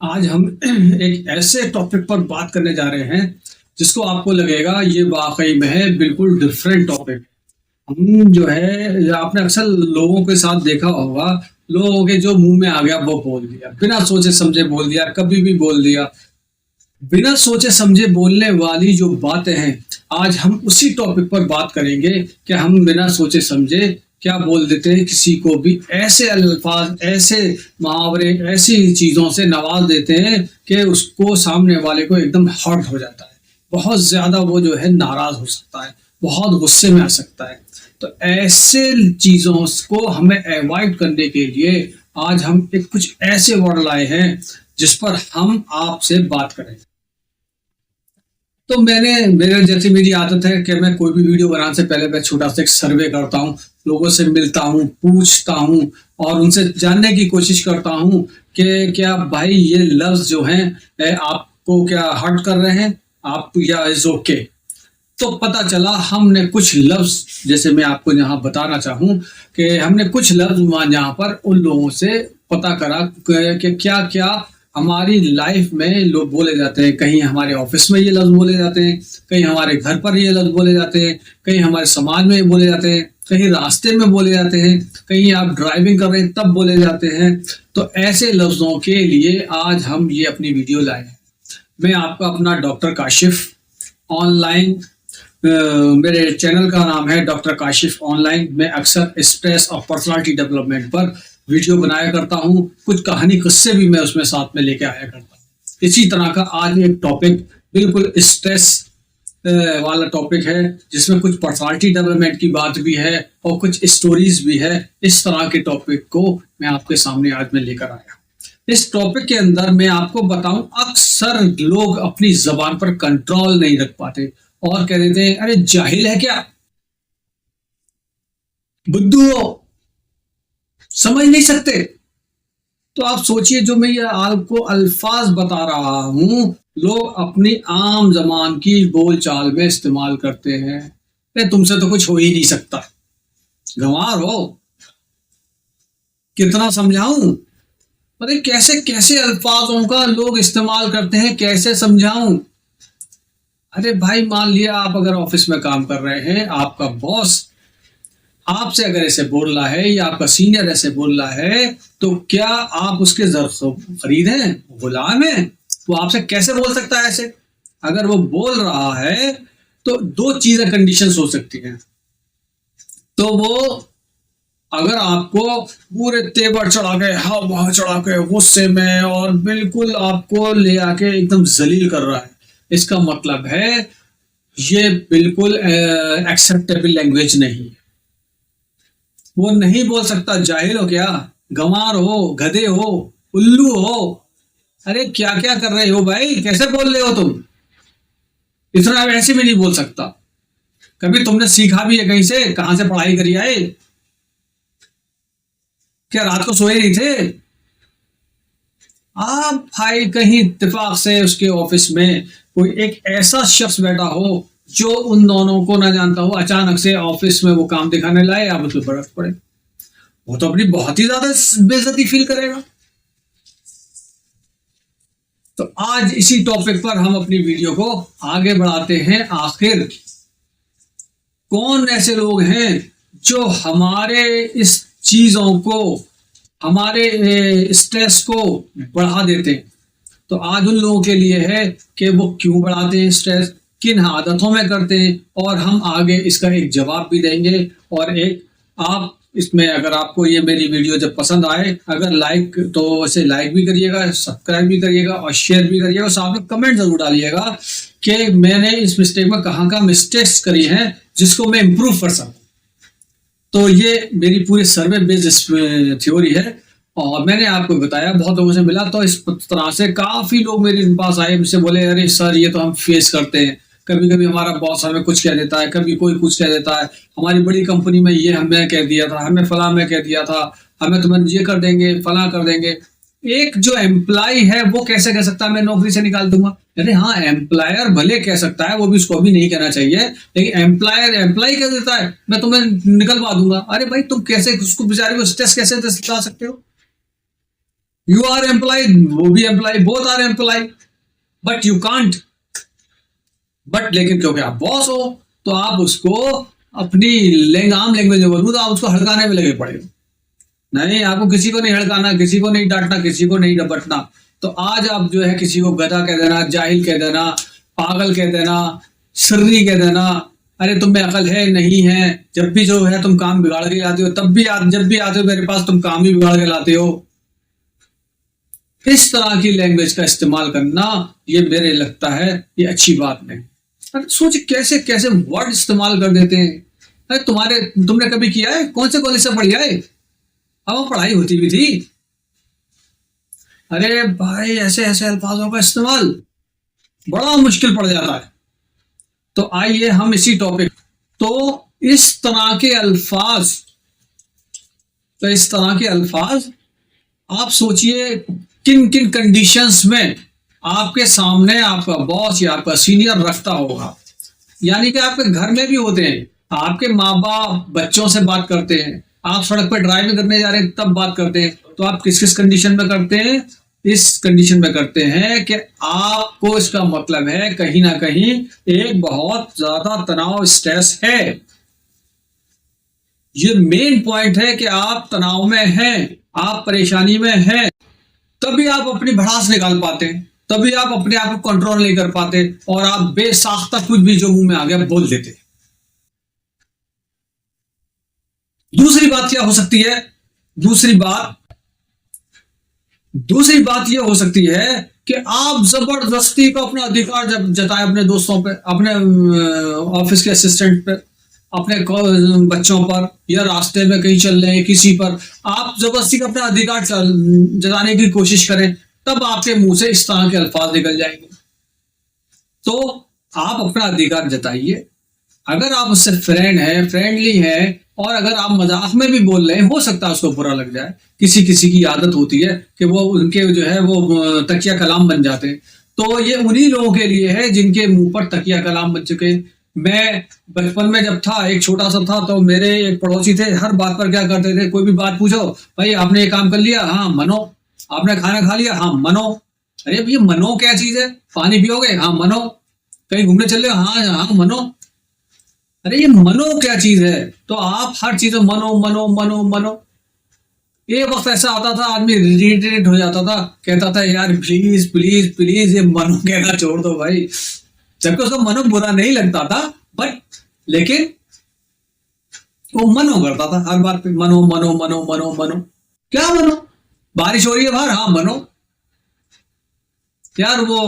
आज हम एक ऐसे टॉपिक पर बात करने जा रहे हैं जिसको आपको लगेगा ये वाकई में है बिल्कुल डिफरेंट टॉपिक। हम जो है या आपने अक्सर लोगों के साथ देखा होगा, लोगों के जो मुंह में आ गया वो बोल दिया, बिना सोचे समझे बोल दिया, कभी भी बोल दिया। बिना सोचे समझे बोलने वाली जो बातें हैं, आज हम उसी टॉपिक पर बात करेंगे कि हम बिना सोचे समझे क्या बोल देते हैं, किसी को भी ऐसे अल्फाज, ऐसे मुहावरे, ऐसी चीजों से नवाज देते हैं कि उसको, सामने वाले को एकदम हर्ट हो जाता है, बहुत ज्यादा वो जो है नाराज हो सकता है, बहुत गुस्से में आ सकता है। तो ऐसे चीजों को हमें अवॉइड करने के लिए आज हम एक कुछ ऐसे वर्ड लाए हैं जिस पर हम आपसे बात करें। तो मेरे जैसे मेरी आदत है कि मैं कोई भी वीडियो बनाने से पहले मैं छोटा सा एक सर्वे करता हूँ, लोगों से मिलता हूँ, पूछता हूँ और उनसे जानने की कोशिश करता हूँ कि क्या भाई ये लफ्ज जो हैं आपको क्या हर्ट कर रहे हैं, आप या इज ओके। तो पता चला हमने कुछ लफ्ज, जैसे मैं आपको यहाँ बताना चाहूँ कि हमने कुछ लफ्ज वहाँ यहाँ पर उन लोगों से पता करा कि क्या क्या हमारी लाइफ में लोग बोले जाते हैं। कहीं हमारे ऑफिस में ये लफ्ज बोले जाते हैं, कहीं हमारे घर पर ये लफ्ज बोले जाते हैं, कहीं हमारे समाज में बोले जाते हैं, कहीं रास्ते में बोले जाते हैं, कहीं आप ड्राइविंग कर रहे हैं तब बोले जाते हैं। तो ऐसे लफ्जों के लिए आज हम ये अपनी वीडियो लाए हैं। मैं आपका अपना डॉक्टर काशिफ ऑनलाइन, मेरे चैनल का नाम है डॉक्टर काशिफ ऑनलाइन। मैं अक्सर स्ट्रेस और पर्सनालिटी डेवलपमेंट पर वीडियो बनाया करता हूँ, कुछ कहानी किस्से भी मैं उसमें साथ में लेके आया करता हूँ। इसी तरह का आज एक टॉपिक बिल्कुल स्ट्रेस वाला टॉपिक है, जिसमें कुछ पर्सनालिटी डेवलपमेंट की बात भी है और कुछ स्टोरीज भी है। इस तरह के टॉपिक को मैं आपके सामने आज में लेकर आया। इस टॉपिक के अंदर मैं आपको बताऊं, अक्सर लोग अपनी जबान पर कंट्रोल नहीं रख पाते और कह देते हैं अरे जाहिल है क्या, बुद्धू हो, समझ नहीं सकते। तो आप सोचिए, जो मैं ये आपको अल्फाज बता रहा हूं, लोग अपनी आम जबान की बोलचाल में इस्तेमाल करते हैं। अरे तुमसे तो कुछ हो ही नहीं सकता, गंवार हो, कितना समझाऊं। अरे कैसे कैसे अल्फाजों का लोग इस्तेमाल करते हैं, कैसे समझाऊं। अरे भाई, मान लिया आप अगर ऑफिस में काम कर रहे हैं, आपका बॉस आपसे अगर ऐसे बोल रहा है या आपका सीनियर ऐसे बोल रहा है, तो क्या आप उसके खरीद हैं, गुलाम हैं? वो आपसे कैसे बोल सकता है ऐसे? अगर वो बोल रहा है तो दो चीजें, कंडीशंस हो सकती हैं। तो वो अगर आपको पूरे तेवर चढ़ा के, हवा चढ़ा के, गुस्से में और बिल्कुल आपको ले आके एकदम जलील कर रहा है, इसका मतलब है ये बिल्कुल एक्सेप्टेबल लैंग्वेज नहीं है। वो नहीं बोल सकता जाहिल हो क्या, गंवार हो, गधे हो, उल्लू हो। अरे क्या क्या कर रहे हो भाई, कैसे बोल रहे हो तुम? इतना वैसे भी नहीं बोल सकता। कभी तुमने सीखा भी है कहीं से, कहां से पढ़ाई करी आए? क्या रात को सोए नहीं थे आप भाई? कहीं इत्तेफाक से उसके ऑफिस में कोई एक ऐसा शख्स बैठा हो जो उन दोनों को ना जानता हो, अचानक से ऑफिस में वो काम दिखाने लाए, आप उसमें बरस पड़े, वो तो अपनी बहुत ही ज्यादा बेइज्जती फील करेगा। तो आज इसी टॉपिक पर हम अपनी वीडियो को आगे बढ़ाते हैं। आखिर कौन ऐसे लोग हैं जो हमारे इस चीजों को, हमारे स्ट्रेस को बढ़ा देते हैं? तो आज उन लोगों के लिए है कि वो क्यों बढ़ाते हैं स्ट्रेस, किन आदतों में करते हैं, और हम आगे इसका एक जवाब भी देंगे। और एक आप इसमें, अगर आपको ये मेरी वीडियो जब पसंद आए, अगर लाइक, तो वैसे लाइक भी करिएगा, सब्सक्राइब भी करिएगा और शेयर भी करिएगा, साथ में कमेंट जरूर डालिएगा कि मैंने इस मिस्टेक में कहाँ का मिस्टेक्स करी हैं जिसको मैं इम्प्रूव कर सकूं। तो ये मेरी पूरी सर्वे बेस्ड थ्योरी है और मैंने आपको बताया, बहुत लोगों से मिला, तो इस तरह से काफी लोग मेरे पास आए, मुझसे बोले अरे सर ये तो हम फेस करते हैं, कभी कभी हमारा बॉस हमें कुछ कह देता है, कभी कोई कुछ कह देता है, हमारी बड़ी कंपनी में ये हमें कह दिया था, हमें फला में कह दिया था, हमें तुम्हें ये कर देंगे, फला कर देंगे। एक जो एम्प्लॉय है वो कैसे कह सकता है मैं नौकरी से निकाल दूंगा? अरे हाँ, एम्प्लॉयर भले कह सकता है, वो भी, उसको भी नहीं कहना चाहिए, लेकिन एम्प्लॉय कह देता है मैं तुम्हें निकलवा दूंगा। अरे भाई, तुम कैसे उसको, बेचारे को स्ट्रेस कैसे दिला सकते हो? यू आर एम्प्लॉय, वो भी employ, both are employ, but you can't, but लेकिन क्योंकि आप बॉस हो तो आप उसको अपनी आम लैंग्वेज में बोलूँ तो आप उसको हड़काने में लगे पड़े हो। नहीं, आपको किसी को नहीं हड़काना, किसी को नहीं डांटना, किसी को नहीं डपटना। तो आज आप जो है किसी को गधा कह देना, जाहिल कह देना, पागल कह देना, सर्री कह देना, अरे तुम में अकल है नहीं है, जब भी जो है तुम काम बिगाड़ के लाते हो, तब भी जब भी आते हो मेरे पास तुम काम ही बिगाड़ के लाते हो। इस तरह की लैंग्वेज का इस्तेमाल करना ये मेरे लगता है ये अच्छी बात नहीं। अरे सोच कैसे कैसे वर्ड इस्तेमाल कर देते हैं। अरे तुमने कभी किया है? कौन से कॉलेज से पढ़ी है? अब पढ़ाई होती भी थी। अरे भाई ऐसे ऐसे अल्फाजों का इस्तेमाल बड़ा मुश्किल पड़ जाता है। तो आइए हम इसी टॉपिक, तो इस तरह के अल्फाज आप सोचिए किन किन कंडीशंस में आपके सामने आपका बॉस या आपका सीनियर रखता होगा। यानी कि आपके घर में भी होते हैं, आपके माँ बाप बच्चों से बात करते हैं, आप सड़क पर ड्राइविंग करने जा रहे हैं तब बात करते हैं, तो आप किस किस कंडीशन में करते हैं? इस कंडीशन में करते हैं कि आपको इसका मतलब है कहीं ना कहीं एक बहुत ज्यादा तनाव, स्ट्रेस है। ये मेन पॉइंट है कि आप तनाव में हैं, आप परेशानी में हैं, तभी आप अपनी भड़ास निकाल पाते हैं, तभी आप अपने आप को कंट्रोल नहीं कर पाते और आप बेसाख्ता कुछ भी जो मुंह में आ गया बोल देते। दूसरी बात क्या हो सकती है? दूसरी बात यह हो सकती है कि आप जबरदस्ती को अपना अधिकार जब जताए अपने दोस्तों पे, अपने ऑफिस के असिस्टेंट पे, अपने बच्चों पर, या रास्ते में कहीं चल रहे हैं किसी पर, आप जबरदस्ती का अपना अधिकार जताने की कोशिश करें, तब आपके मुंह से इस तरह के अल्फाज निकल जाएंगे। तो आप अपना अधिकार जताइए। अगर आप उससे फ्रेंडली है, और अगर आप मजाक में भी बोल रहे हैं, हो सकता है उसको बुरा लग जाए। किसी किसी की आदत होती है कि वो उनके जो है वो तकिया कलाम बन जाते हैं। तो ये उन्हीं लोगों के लिए है जिनके मुंह पर तकिया कलाम बन चुके। मैं बचपन में जब था, एक छोटा सा था, तो मेरे एक पड़ोसी थे, हर बात पर क्या करते थे, कोई भी बात पूछो, भाई आपने ये काम कर लिया? हाँ मनो। आपने खाना खा लिया? हाँ मनो। अरे ये मनो क्या चीज है? पानी पियोगे? हाँ मनो। कहीं घूमने चल रहे हो? हाँ हाँ मनो। अरे ये मनो क्या चीज है? तो आप हर चीज में मनो मनो मनो मनो। एक वक्त ऐसा आता था आदमी इरिटेट हो जाता था, कहता था यार प्लीज प्लीज प्लीज ये मनो कहना छोड़ दो भाई, जबकि उसको मनो बुरा नहीं लगता था, बट लेकिन वो मनो करता था हर बात पे, मनो मनो मनो मनो मनो। क्या मनो? बारिश हो रही है बाहर? हाँ मनो। यार वो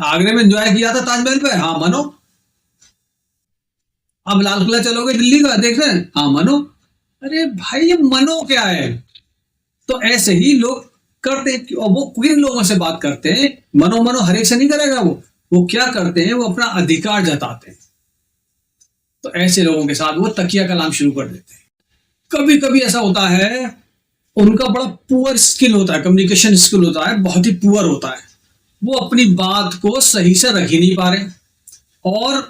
आगरे में एंजॉय किया था ताजमहल पे? हाँ मनो। अब लाल किला चलोगे दिल्ली का देख रहे हैं? हाँ मनो। अरे भाई ये मनो क्या है? तो ऐसे ही लोग करते, और वो किन लोगों से बात करते हैं? मनो मनो हर एक से नहीं करेगा वो क्या करते हैं? वो अपना अधिकार जताते हैं। तो ऐसे लोगों के साथ वो तकिया कलाम शुरू कर देते हैं। कभी कभी ऐसा होता है उनका बड़ा पुअर स्किल होता है, कम्युनिकेशन स्किल होता है, बहुत ही पुअर होता है, वो अपनी बात को सही से रख ही नहीं पा रहे, और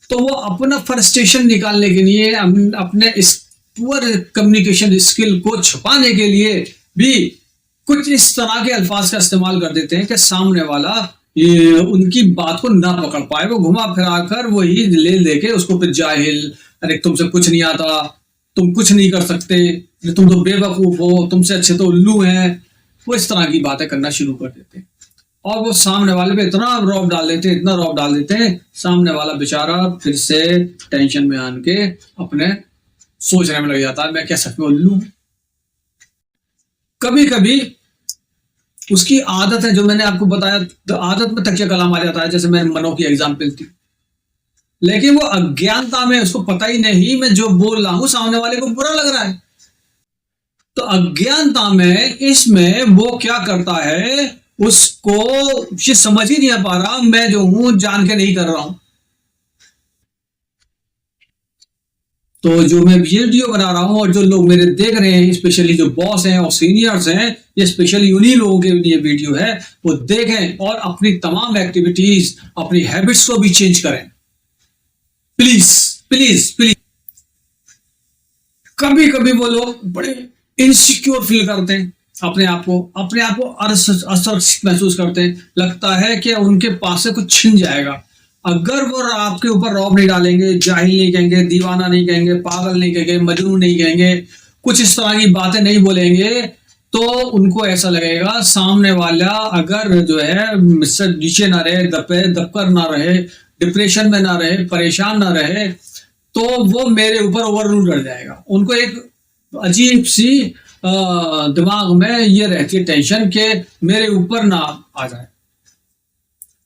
तो वो अपना फ्रस्ट्रेशन निकालने के लिए, अपने इस पुअर कम्युनिकेशन स्किल को छुपाने के लिए भी कुछ इस तरह के अल्फाज का इस्तेमाल कर देते हैं कि सामने वाला ये उनकी बात को ना पकड़ पाए। वो घुमा फिरा कर वही ले लेके उसको फिर जाहिल, अरे तुमसे कुछ नहीं आता, तुम कुछ नहीं कर सकते, तुम तो बेवकूफ हो, तुमसे अच्छे तो उल्लू हैं, वो इस तरह की बातें करना शुरू कर देते हैं। और वो सामने वाले पे इतना रौब डाल देते हैं, इतना रौब डाल देते हैं, सामने वाला बेचारा फिर से टेंशन में आन के अपने सोचने में लग जाता है मैं क्या सच में उल्लू। कभी कभी उसकी आदत है, जो मैंने आपको बताया, तो आदत में तकिया कलाम आ जाता है, जैसे मैंने मनो की एग्जाम्पल थी, लेकिन वो अज्ञानता में, उसको पता ही नहीं मैं जो बोल रहा हूं सामने वाले को बुरा लग रहा है। तो अज्ञानता में इसमें वो क्या करता है, उसको ये समझ ही नहीं आ पा रहा मैं जो हूं जान के नहीं कर रहा हूं। तो जो मैं वीडियो बना रहा हूं और जो लोग मेरे देख रहे हैं, स्पेशली जो बॉस हैं और सीनियर्स हैं, ये स्पेशली उन्हीं लोगों के लिए वीडियो है, वो देखें और अपनी तमाम एक्टिविटीज, अपनी हैबिट्स को भी चेंज करें, प्लीज प्लीज प्लीज। कभी कभी वो लोग बड़े इनसिक्योर फील करते हैं, अपने आप को असुरक्षित महसूस करते हैं। लगता है कि उनके पास से कुछ छिन जाएगा। अगर वो आपके ऊपर रौब नहीं डालेंगे, जाहिल नहीं कहेंगे, दीवाना नहीं कहेंगे, पागल नहीं कहेंगे, मजनू नहीं कहेंगे, कुछ इस तरह की बातें नहीं बोलेंगे, तो उनको ऐसा लगेगा सामने वाला अगर जो है मुझसे नीचे ना रहे, दबकर ना रहे, डिप्रेशन में ना रहे, परेशान ना रहे, तो वो मेरे ऊपर ओवर रूल कर जाएगा। उनको एक अजीब सी दिमाग में ये रहती है टेंशन कि मेरे ऊपर ना आ जाए।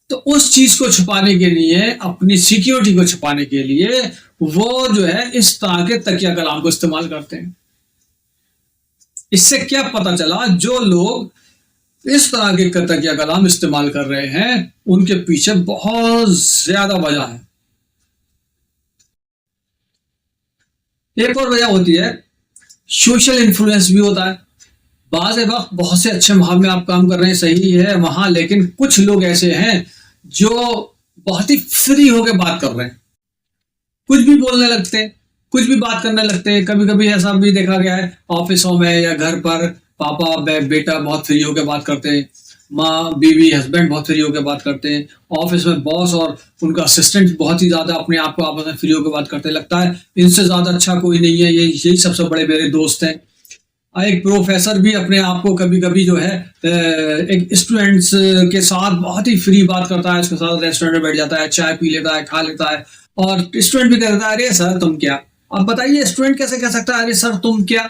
तो उस चीज को छुपाने के लिए, अपनी सिक्योरिटी को छुपाने के लिए वो जो है इस तरह के तकिया कलाम को इस्तेमाल करते हैं। इससे क्या पता चला, जो लोग इस तरह के तकिया कलाम इस्तेमाल कर रहे हैं उनके पीछे बहुत ज्यादा वजह है। एक और वजह होती है सोशल इन्फ्लुएंस भी होता है। बाज़ वक्त बहुत से अच्छे माहौल में आप काम कर रहे हैं, सही है वहां, लेकिन कुछ लोग ऐसे हैं जो बहुत ही फ्री होकर बात कर रहे हैं, कुछ भी बोलने लगते हैं, कुछ भी बात करने लगते हैं। कभी कभी ऐसा भी देखा गया है ऑफिसों में या घर पर, पापा बेटा बहुत फ्री होकर बात करते हैं, माँ बीवी हस्बैंड बहुत फ्री होकर बात करते हैं, ऑफिस में बॉस और उनका असिस्टेंट बहुत ही ज्यादा अपने आप को आपस में फ्री होकर बात करते हैं। लगता है इनसे ज्यादा अच्छा कोई नहीं है, यही सबसे बड़े मेरे दोस्त हैं। एक प्रोफेसर भी अपने आप को कभी कभी जो है एक स्टूडेंट्स के साथ बहुत ही फ्री बात करता है, उसके साथ रेस्टोरेंट में बैठ जाता है, चाय पी लेता है, खा लेता है, और स्टूडेंट भी कहता है अरे सर तुम क्या। अब बताइए स्टूडेंट कैसे कह सकता है अरे सर तुम क्या।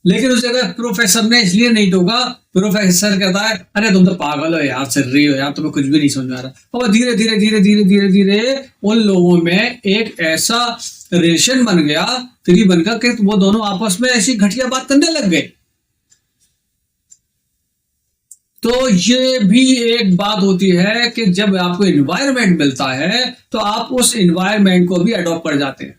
लेकिन उस जगह प्रोफेसर ने इसलिए नहीं टोका, प्रोफेसर कहता है अरे तुम तो पागल हो यार, चल रही हो यार, तुम्हें कुछ भी नहीं समझ में आ रहा। और धीरे धीरे धीरे धीरे धीरे धीरे उन लोगों में एक ऐसा रिलेशन बन गया, फ्री बनकर, कि वो दोनों आपस में ऐसी घटिया बात करने लग गए। तो ये भी एक बात होती है कि जब आपको एनवायरनमेंट मिलता है तो आप उस एनवायरनमेंट को भी अडॉप्ट कर जाते हैं।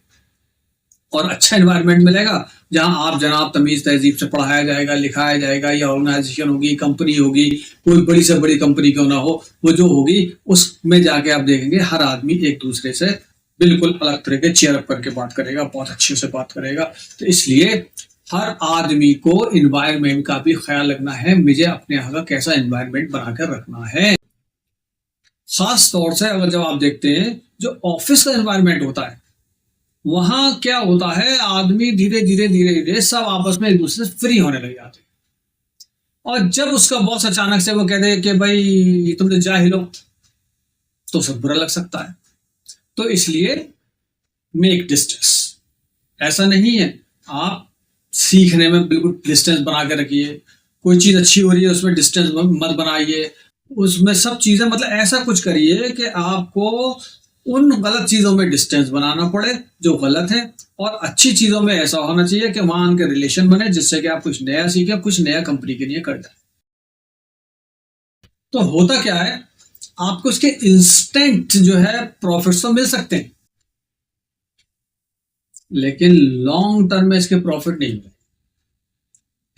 और अच्छा एनवायरनमेंट मिलेगा जहां आप जनाब तमीज तहजीब से पढ़ाया जाएगा, लिखाया जाएगा, या ऑर्गेनाइजेशन होगी, कंपनी होगी, कोई बड़ी से बड़ी कंपनी क्यों ना हो, वो जो होगी उसमें जाके आप देखेंगे हर आदमी एक दूसरे से बिल्कुल अलग तरह के चेयर अप करके बात करेगा, बहुत अच्छे से बात करेगा। तो इसलिए हर आदमी को इन्वायरमेंट का भी ख्याल रखना है, मुझे अपने यहाँ का कैसा इन्वायरमेंट बनाकर रखना है। खास तौर से अगर जब आप देखते हैं जो ऑफिस का इन्वायरमेंट होता है, वहां क्या होता है, आदमी धीरे धीरे धीरे धीरे सब आपस में एक दूसरे से फ्री होने लग जाते हैं। और जब उसका बॉस अचानक से वो कह दे कि भाई तुम तो जाहिल हो, तो सब बुरा लग सकता है। तो इसलिए मेक डिस्टेंस। ऐसा नहीं है, आप सीखने में बिल्कुल डिस्टेंस बना के रखिए। कोई चीज अच्छी हो रही है उसमें डिस्टेंस मत बनाइए, उसमें सब चीजें मतलब ऐसा कुछ करिए कि आपको उन गलत चीजों में डिस्टेंस बनाना पड़े जो गलत है, और अच्छी चीजों में ऐसा होना चाहिए कि वहां उनके रिलेशन बने जिससे कि आप कुछ नया सीखें, कुछ नया कंपनी के लिए कर जाए। तो होता क्या है, आपको उसके इंस्टेंट जो है प्रॉफिट्स तो मिल सकते हैं, लेकिन लॉन्ग टर्म में इसके प्रॉफिट नहीं मिले।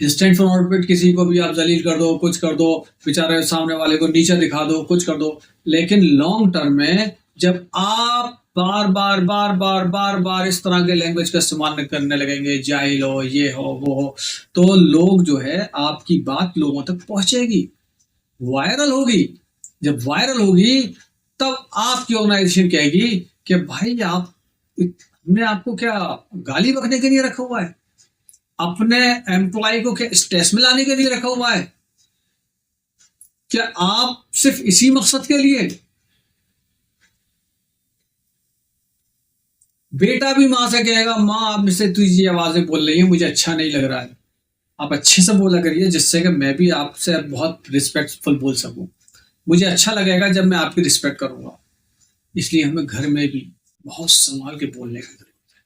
इंस्टेंट प्रॉफिट, किसी को भी आप जलील कर दो, कुछ कर दो, बेचारे सामने वाले को नीचे दिखा दो, कुछ कर दो, लेकिन लॉन्ग टर्म में जब आप बार बार बार बार बार बार इस तरह के लैंग्वेज का इस्तेमाल करने लगेंगे, जाहिल हो, ये हो, वो हो, तो लोग जो है आपकी बात लोगों तक पहुंचेगी, वायरल होगी। जब वायरल होगी तब आपकी ऑर्गेनाइजेशन कहेगी कि भाई आप, हमने आपको क्या गाली बकने के लिए रखा हुआ है, अपने एम्प्लॉय को क्या स्ट्रेस में लाने के लिए रखा हुआ है, क्या आप सिर्फ इसी मकसद के लिए। बेटा भी मां से कहेगा मां आप मुझसे तुझी आवाजें बोल रही है, मुझे अच्छा नहीं लग रहा है, आप अच्छे से बोला करिए जिससे कि मैं भी आपसे बहुत रिस्पेक्टफुल बोल सकूं, मुझे अच्छा लगेगा जब मैं आपकी रिस्पेक्ट करूंगा। इसलिए हमें घर में भी बहुत संभाल के बोलने की जरूरत है।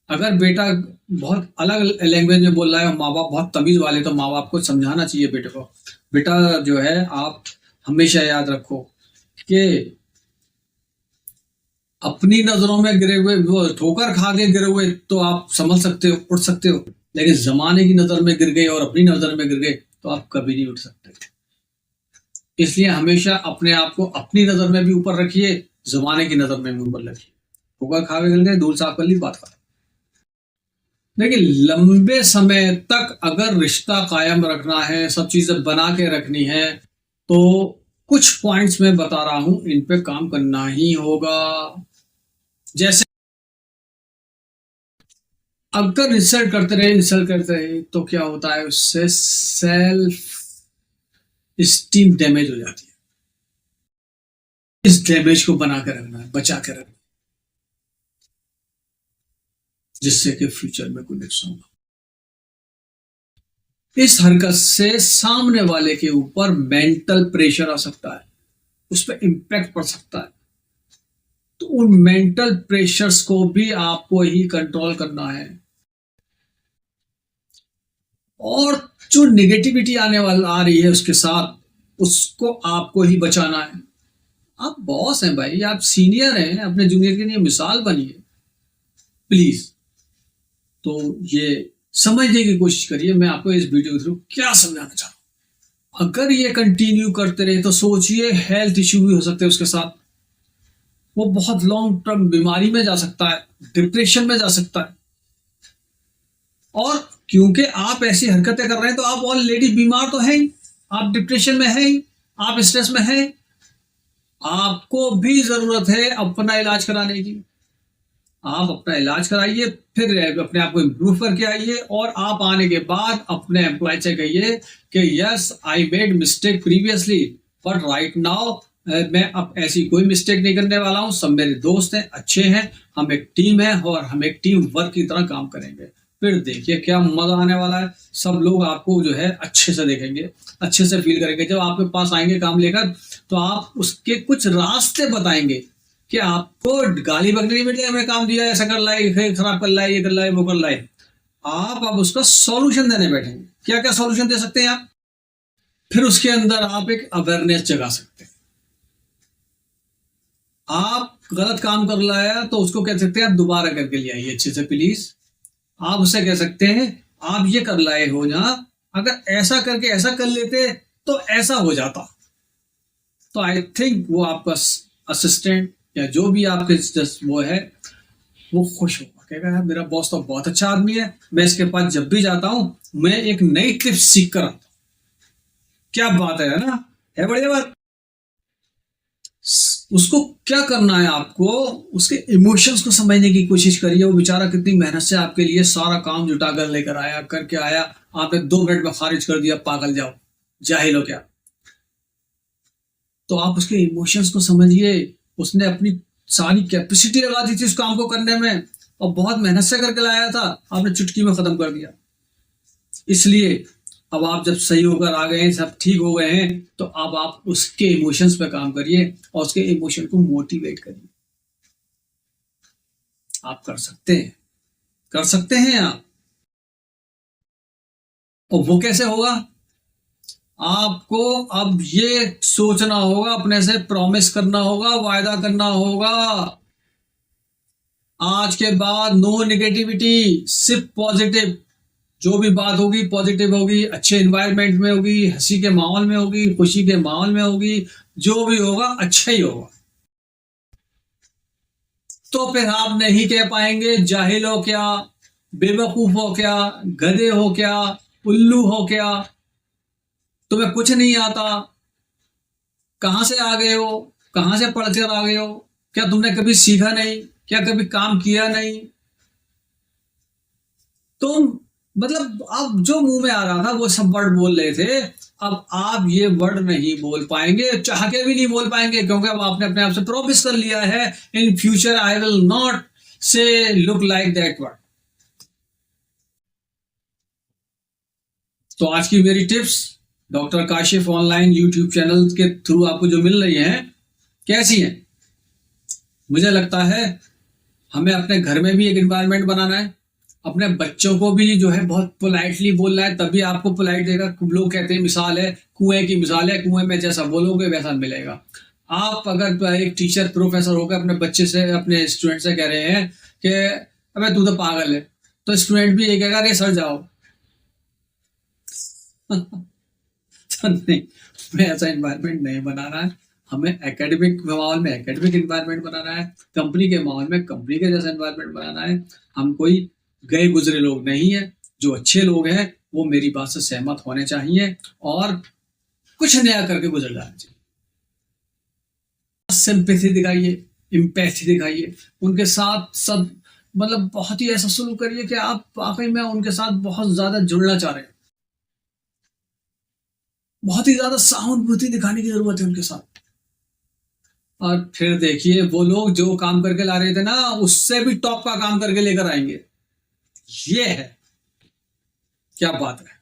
अगर बेटा बहुत अलग लैंग्वेज में बोल रहा है और माँ बाप बहुत तमीज वाले, तो माँ बाप को समझाना चाहिए बेटे को, बेटा जो है आप हमेशा याद रखो कि अपनी नजरों में गिरे हुए, वो ठोकर खा के गिरे हुए तो आप संभल सकते हो, उठ सकते हो, लेकिन जमाने की नजर में गिर गए और अपनी नजर में गिर गए तो आप कभी नहीं उठ सकते। इसलिए हमेशा अपने आप को अपनी नजर में भी ऊपर रखिए, जमाने की नजर में भी ऊपर रखिए। ठोकर खा के गिर गए, धूल साफ कर ली, बात खत्म। देखिए, लंबे समय तक अगर रिश्ता कायम रखना है, सब चीजें बना के रखनी है, तो कुछ पॉइंट्स मैं बता रहा हूं, इन पे काम करना ही होगा। जैसे अगर इंसल्ट करते रहे तो क्या होता है, उससे सेल्फ स्टीम डैमेज हो जाती है। इस डैमेज को बना के रखना है, बचा के रखना है, जिससे कि फ्यूचर में कोई नुकसान ना हो। इस हरकत से सामने वाले के ऊपर मेंटल प्रेशर आ सकता है, उस पर इम्पैक्ट पड़ सकता है। तो उन मेंटल प्रेशर्स को भी आपको ही कंट्रोल करना है। और जो निगेटिविटी आने वाला आ रही है उसके साथ, उसको आपको ही बचाना है। आप बॉस हैं भाई, आप सीनियर हैं, अपने जूनियर के लिए मिसाल बनिए प्लीज। तो ये समझने की कोशिश करिए मैं आपको इस वीडियो के थ्रू क्या समझाना चाहता हूं। अगर ये कंटिन्यू करते रहे तो सोचिए हेल्थ इश्यू भी हो सकते हैं उसके साथ। वो बहुत लॉन्ग टर्म बीमारी में जा सकता है, डिप्रेशन में जा सकता है। और क्योंकि आप ऐसी हरकतें कर रहे हैं तो आप ऑलरेडी बीमार तो है ही, आप डिप्रेशन में है ही, आप स्ट्रेस में है। आपको भी जरूरत है अपना इलाज कराने की। आप अपना इलाज कराइए, फिर अपने आप को इम्प्रूव करके आइए, और आप आने के बाद अपने एम्प्लॉय से कहिए कि yes I made mistake previously, but right now मैं अब ऐसी कोई मिस्टेक नहीं करने वाला हूं। सब मेरे दोस्त हैं, अच्छे हैं, हम एक टीम है और हम एक टीम वर्क की तरह काम करेंगे। फिर देखिए क्या मजा आने वाला है। सब लोग आपको जो है अच्छे से देखेंगे, अच्छे से फील करेंगे। जब आपके पास आएंगे काम लेकर, तो आप उसके कुछ रास्ते बताएंगे कि आपको गाली बकने नहीं मिले, हमें काम दिया ऐसा कर लाए, खराब कर लाए, ये कर लाए, वो कर लाए। आप अब उसका सॉल्यूशन देने बैठेंगे। क्या क्या सॉल्यूशन दे सकते हैं आप? फिर उसके अंदर आप एक अवेयरनेस जगा सकते हैं। आप गलत काम कर लाया तो उसको कह सकते हैं आप दोबारा करके ले आइए अच्छे से प्लीज। आप उसे कह सकते हैं आप ये कर लाए हो ना, अगर ऐसा करके ऐसा कर लेते तो ऐसा हो जाता। तो आई थिंक वो आपका असिस्टेंट या जो भी आपके वो है, वो खुश होगा, कहेगा यार मेरा बॉस तो बहुत अच्छा आदमी है, मैं इसके पास जब भी जाता हूं मैं एक नई टिप्स सीख कर आता हूं। क्या बात है ना, है बढ़िया बात। उसको क्या करना है, आपको उसके इमोशंस को समझने की कोशिश करिए। वो बेचारा कितनी मेहनत से आपके लिए सारा काम जुटा कर लेकर आया, करके आया, आपने 2 मिनट में खारिज कर दिया, पागल जाओ, जाहिल हो क्या। तो आप उसके इमोशंस को समझिए। उसने अपनी सारी कैपेसिटी लगा दी थी उस काम को करने में, और बहुत मेहनत से करके लाया था, आपने चुटकी में खत्म कर दिया। इसलिए अब आप जब सही होकर आ गए हैं, सब ठीक हो गए हैं, तो अब आप उसके इमोशंस पे काम करिए और उसके इमोशन को मोटिवेट करिए। आप कर सकते हैं, कर सकते हैं आप। और वो कैसे होगा? आपको अब ये सोचना होगा, अपने से प्रॉमिस करना होगा, वायदा करना होगा, आज के बाद नो नेगेटिविटी, सिर्फ पॉजिटिव। जो भी बात होगी पॉजिटिव होगी, अच्छे एनवायरनमेंट में होगी, हंसी के माहौल में होगी, खुशी के माहौल में होगी, जो भी होगा अच्छा ही होगा। तो फिर आप नहीं कह पाएंगे जाहिल हो क्या, बेवकूफ हो क्या, गधे हो क्या, उल्लू हो क्या, तुम्हें कुछ नहीं आता, कहां से आ गए हो, कहां से पढ़कर आ गए हो, क्या तुमने कभी सीखा नहीं, क्या कभी काम किया नहीं। तुम मतलब आप जो मुंह में आ रहा था वो सब वर्ड बोल रहे थे, अब आप ये वर्ड नहीं बोल पाएंगे, चाह के भी नहीं बोल पाएंगे, क्योंकि अब आपने अपने आप से प्रॉमिस कर लिया है in future I will not से लुक लाइक दैट वर्ड। तो आज की मेरी tips doctor Kashif online YouTube channel के थ्रू आपको जो मिल रही हैं, कैसी हैं? मुझे लगता है हमें अपने घर में भी एक एनवायरनमेंट बनाना है, अपने बच्चों को भी जो है बहुत पोलाइटली बोलना है, तभी आपको पोलाइट देगा। लोग कहते हैं मिसाल है कुएं की, मिसाल है कुएं में जैसा बोलोगे वैसा मिलेगा। आप अगर एक टीचर प्रोफेसर होकर अपने बच्चे से, अपने स्टूडेंट से कह रहे हैं कि अबे तू तो पागल है, तो स्टूडेंट भी ये कहेगा अरे सर जाओ। तो नहीं, हमें ऐसा एनवायरनमेंट नहीं बनाना है। हमें एकेडमिक माहौल में एकेडमिक एनवायरनमेंट बनाना है, कंपनी के माहौल में कंपनी के जैसा एनवायरनमेंट बनाना है। हम कोई गए गुजरे लोग नहीं है। जो अच्छे लोग हैं वो मेरी बात से सहमत होने चाहिए और कुछ नया करके गुजर जाना चाहिए। सिंपैथी दिखाइए, एम्पैथी दिखाइए, उनके साथ सब मतलब बहुत ही ऐसा शुरू करिए कि आप वाकई में उनके साथ बहुत ज्यादा जुड़ना चाह रहे हैं। बहुत ही ज्यादा सहानुभूति दिखाने की जरूरत है उनके साथ। और फिर देखिए वो लोग जो काम करके ला रहे थे ना, उससे भी टॉप का काम करके लेकर आएंगे। ये है, क्या बात है।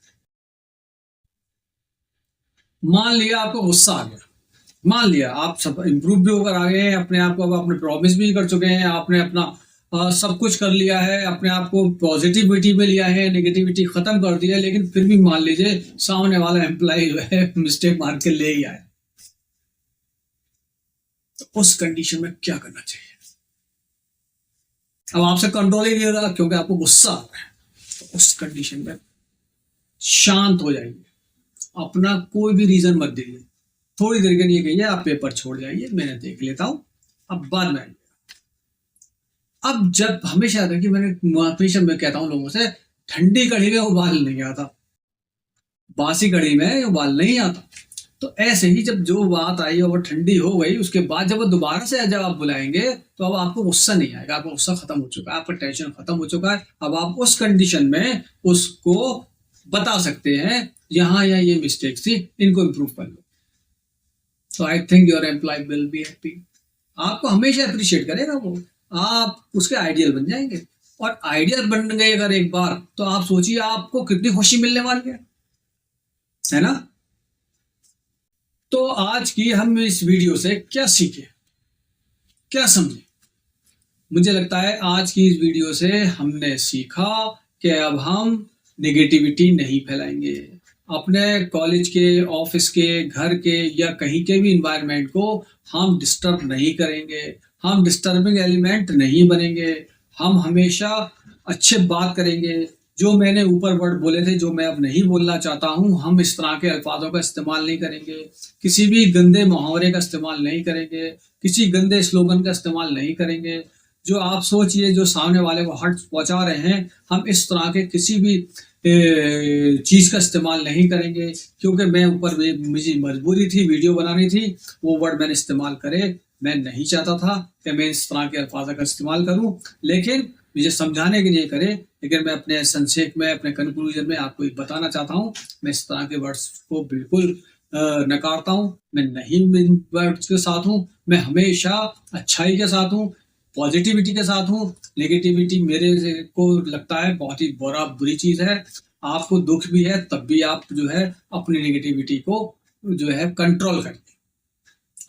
मान लिया आपको गुस्सा आ गया, मान लिया आप सब इंप्रूव भी होकर आ गए हैं, अपने आप को अब अपने प्रॉमिस भी कर चुके हैं, आपने अपना सब कुछ कर लिया है, अपने आप को पॉजिटिविटी में लिया है, नेगेटिविटी खत्म कर दिया, लेकिन फिर भी मान लीजिए सामने वाला एम्प्लॉय जो है मिस्टेक मार के ले ही आया, तो उस कंडीशन में क्या करना चाहिए। अब आपसे कंट्रोल ही नहीं हो रहा क्योंकि आपको गुस्सा आ रहा है, तो उस कंडीशन में शांत हो जाइए, अपना कोई भी रीजन मत दीजिए, थोड़ी देर के लिए कहिए आप पेपर छोड़ जाइए, मैंने देख लेता हूं, अब बाद में आइए। अब जब हमेशा याद है कि हमेशा मैं कहता हूं लोगों से, ठंडी कढ़ी में उबाल नहीं आता, बासी कढ़ी में उबाल नहीं आता। तो ऐसे ही जब जो बात आई और वो ठंडी हो गई, उसके बाद जब वो दोबारा से जब आप बुलाएंगे तो अब आपको गुस्सा नहीं आएगा, आपका गुस्सा खत्म हो चुका है, आपका टेंशन खत्म हो चुका है। अब आप उस कंडीशन में उसको बता सकते हैं यहाँ या ये मिस्टेक थी, इनको इम्प्रूव कर लो। तो I think your employ will be happy, आपको हमेशा अप्रिशिएट करेगा वो, आप उसके आइडियल बन जाएंगे। और आइडियल बन गए अगर एक बार, तो आप सोचिए आपको कितनी खुशी मिलने वाली है ना। तो आज की हम इस वीडियो से क्या सीखे, क्या समझे। मुझे लगता है आज की इस वीडियो से हमने सीखा कि अब हम नेगेटिविटी नहीं फैलाएंगे, अपने कॉलेज के, ऑफिस के, घर के या कहीं के भी इन्वायरमेंट को हम डिस्टर्ब नहीं करेंगे, हम डिस्टर्बिंग एलिमेंट नहीं बनेंगे, हम हमेशा अच्छे बात करेंगे। जो मैंने ऊपर वर्ड बोले थे, जो मैं अब नहीं बोलना चाहता हूँ, हम इस तरह के अल्फाजों का इस्तेमाल नहीं करेंगे, किसी भी गंदे मुहावरे का इस्तेमाल नहीं करेंगे, किसी गंदे स्लोगन का इस्तेमाल नहीं करेंगे। जो आप सोचिए जो सामने वाले को हर्ट पहुंचा रहे हैं, हम इस तरह के किसी भी चीज का इस्तेमाल नहीं करेंगे, क्योंकि मैं ऊपर मुझे मजबूरी थी, वीडियो बनानी थी, वो वर्ड मैंने इस्तेमाल करे, मैं नहीं चाहता था कि मैं इस तरह के अल्फाज का इस्तेमाल करूं, लेकिन मुझे समझाने के लिए करे। लेकिन मैं अपने संक्षेप में, अपने कंक्लूजन में आपको एक बताना चाहता हूं, मैं इस तरह के वर्ड्स को बिल्कुल नकारता हूं, मैं नहीं वर्ड्स के साथ हूं, मैं हमेशा अच्छाई के साथ हूं, पॉजिटिविटी के साथ हूँ। नेगेटिविटी मेरे को लगता है बहुत ही बुरी चीज है। आपको दुख भी है तब भी आप जो है अपनी नेगेटिविटी को जो है कंट्रोल करिए,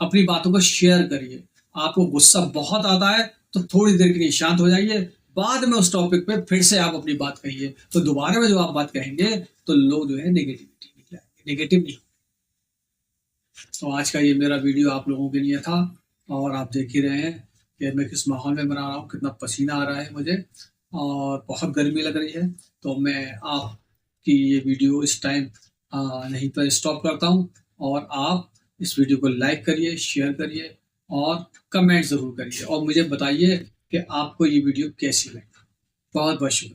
अपनी बातों को शेयर करिए। आपको गुस्सा बहुत आता है तो थोड़ी देर के लिए शांत हो जाइए, बाद में उस टॉपिक पे फिर से आप अपनी बात कहिए, तो दोबारा में जो आप बात कहेंगे तो लोग जो है नेगेटिविटी निकलाएंगे, नेगेटिव नहीं। तो आज का ये मेरा वीडियो आप लोगों के लिए था, और आप देख ही रहे हैं कि मैं किस माहौल में बना रहा हूँ, कितना पसीना आ रहा है मुझे और बहुत गर्मी लग रही है। तो मैं आपकी ये वीडियो इस टाइम नहीं पर स्टॉप करता हूँ, और आप इस वीडियो को लाइक करिए, शेयर करिए और कमेंट ज़रूर करिए, और मुझे बताइए कि आपको ये वीडियो कैसी लगी। बहुत बहुत शुक्रिया।